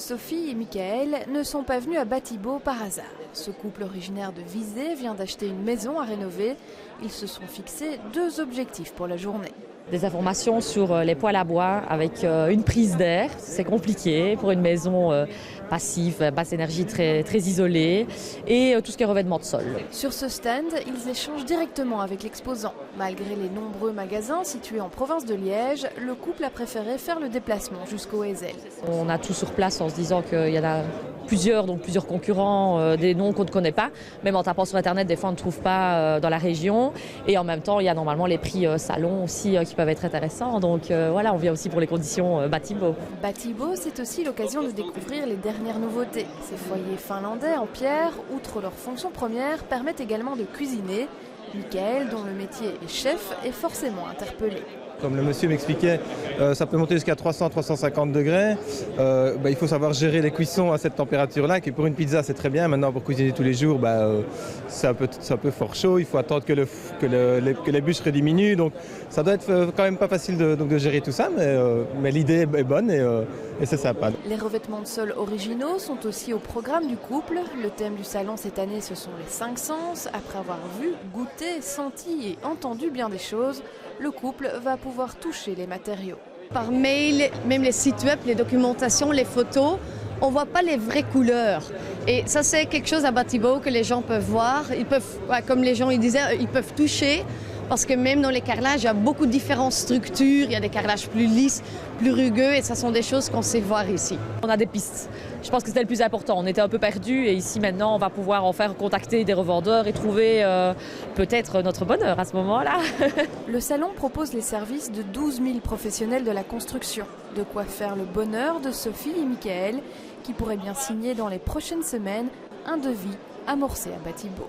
Sophie et Michael ne sont pas venus à Batibo par hasard. Ce couple originaire de Visé vient d'acheter une maison à rénover. Ils se sont fixés 2 objectifs pour la journée. Des informations sur les poêles à bois avec une prise d'air, c'est compliqué pour une maison passive, basse énergie très isolée, et tout ce qui est revêtement de sol. Sur ce stand, ils échangent directement avec l'exposant. Malgré les nombreux magasins situés en province de Liège, le couple a préféré faire le déplacement jusqu'au Ezel. On a tout sur place en se disant qu'il y en a plusieurs concurrents, des noms qu'on ne connaît pas. Même en tapant sur Internet, des fois on ne trouve pas dans la région. Et en même temps, il y a normalement les prix salon aussi qui peuvent être intéressants. Donc voilà, on vient aussi pour les conditions Batibo. Batibo, c'est aussi l'occasion de découvrir les dernières nouveautés. Ces foyers finlandais en pierre, outre leur fonction première, permettent également de cuisiner. Michael, dont le métier est chef, est forcément interpellé. Comme le monsieur m'expliquait, ça peut monter jusqu'à 300-350 degrés. Il faut savoir gérer les cuissons à cette température-là, qui pour une pizza c'est très bien. Maintenant pour cuisiner tous les jours, c'est un peu fort chaud. Il faut attendre que les bûches rediminuent. Donc ça doit être quand même pas facile de gérer tout ça, mais l'idée est bonne et c'est sympa. Les revêtements de sol originaux sont aussi au programme du couple. Le thème du salon cette année, ce sont les 5 sens. Après avoir vu, goûté, senti et entendu bien des choses, le couple va pouvoir toucher les matériaux. Par mail, même les sites web, les documentations, les photos, on ne voit pas les vraies couleurs. Et ça, c'est quelque chose à Batibo que les gens peuvent voir. Ils peuvent, comme les gens disaient, ils peuvent toucher. Parce que même dans les carrelages, il y a beaucoup de différentes structures. Il y a des carrelages plus lisses, plus rugueux, et ça sont des choses qu'on sait voir ici. On a des pistes. Je pense que c'était le plus important. On était un peu perdus et ici maintenant, on va pouvoir en faire contacter des revendeurs et trouver peut-être notre bonheur à ce moment-là. Le salon propose les services de 12 000 professionnels de la construction. De quoi faire le bonheur de Sophie et Michael, qui pourraient bien signer dans les prochaines semaines un devis amorcé à Batibo.